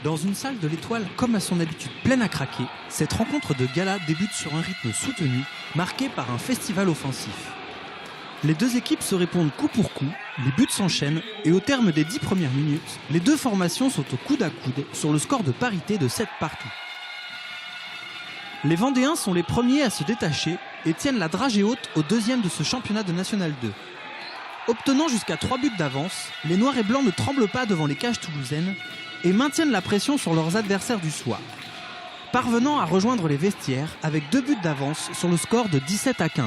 Dans une salle de l'Étoile comme à son habitude pleine à craquer, cette rencontre de gala débute sur un rythme soutenu, marqué par un festival offensif. Les deux équipes se répondent coup pour coup, les buts s'enchaînent et au terme des 10 premières minutes, les deux formations sont au coude à coude sur le score de parité de 7 partout. Les Vendéens sont les premiers à se détacher et tiennent la dragée haute au deuxième de ce championnat de National 2. Obtenant jusqu'à 3 buts d'avance, les Noirs et Blancs ne tremblent pas devant les cages toulousaines et maintiennent la pression sur leurs adversaires du soir, parvenant à rejoindre les vestiaires avec 2 buts d'avance sur le score de 17-15.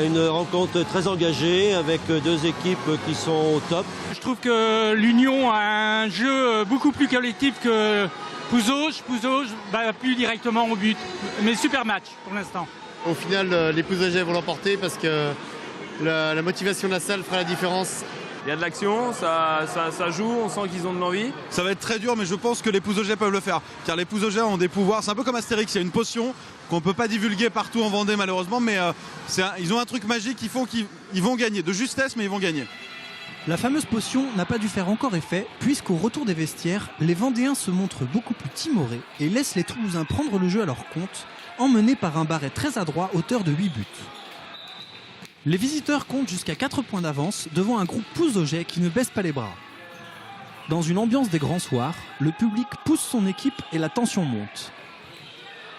Une rencontre très engagée avec deux équipes qui sont au top. Je trouve que l'Union a un jeu beaucoup plus collectif que Pouzauges. Pouzauges va plus directement au but. Mais super match pour l'instant. Au final, les Pouzougais vont l'emporter parce que la motivation de la salle fera la différence. Il y a de l'action, ça joue, on sent qu'ils ont de l'envie. Ça va être très dur, mais je pense que les Pouzougais peuvent le faire. Car les Pouzougais ont des pouvoirs, c'est un peu comme Astérix, il y a une potion qu'on ne peut pas divulguer partout en Vendée malheureusement, mais ils ont un truc magique qui font qu'ils vont gagner, de justesse, mais ils vont gagner. La fameuse potion n'a pas dû faire encore effet, puisqu'au retour des vestiaires, les Vendéens se montrent beaucoup plus timorés et laissent les Toulousains prendre le jeu à leur compte, emmenés par un Barret très adroit, auteur de 8 buts. Les visiteurs comptent jusqu'à 4 points d'avance devant un groupe Pouzougais qui ne baisse pas les bras. Dans une ambiance des grands soirs, le public pousse son équipe et la tension monte.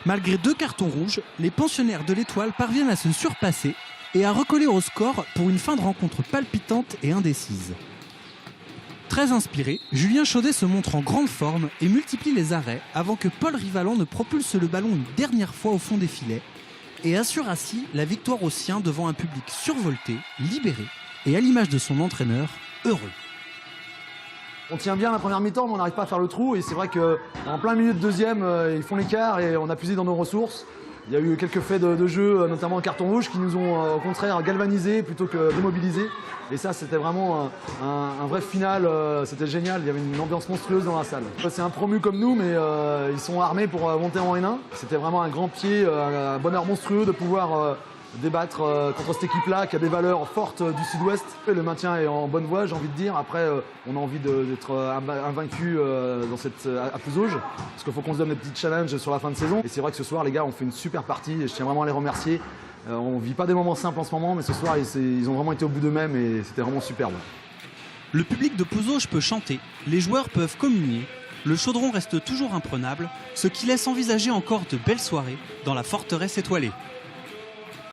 Malgré 2 cartons rouges, les pensionnaires de l'Étoile parviennent à se surpasser et à recoller au score pour une fin de rencontre palpitante et indécise. Très inspiré, Julien Chaudet se montre en grande forme et multiplie les arrêts avant que Paul Rivalan ne propulse le ballon une dernière fois au fond des filets et assure ainsi la victoire aux siens devant un public survolté, libéré et à l'image de son entraîneur, heureux. On tient bien la première mi-temps, mais on n'arrive pas à faire le trou. Et c'est vrai qu'en plein milieu de deuxième, ils font l'écart et on a puisé dans nos ressources. Il y a eu quelques faits de jeu, notamment un carton rouge, qui nous ont au contraire galvanisés plutôt que démobilisés. Et ça, c'était vraiment un vrai final. C'était génial. Il y avait une ambiance monstrueuse dans la salle. C'est un promu comme nous, mais ils sont armés pour monter en N1. C'était vraiment un grand pied, un bonheur monstrueux de pouvoir débattre contre cette équipe-là qui a des valeurs fortes du Sud-Ouest. Le maintien est en bonne voie, j'ai envie de dire. Après, on a envie d'être invaincu à Pouzauges, parce qu'il faut qu'on se donne des petits challenges sur la fin de saison. Et c'est vrai que ce soir, les gars ont fait une super partie et je tiens vraiment à les remercier. On ne vit pas des moments simples en ce moment, mais ce soir, ils ont vraiment été au bout d'eux-mêmes et c'était vraiment superbe. Le public de Pouzauges peut chanter, les joueurs peuvent communier, le chaudron reste toujours imprenable, ce qui laisse envisager encore de belles soirées dans la forteresse étoilée.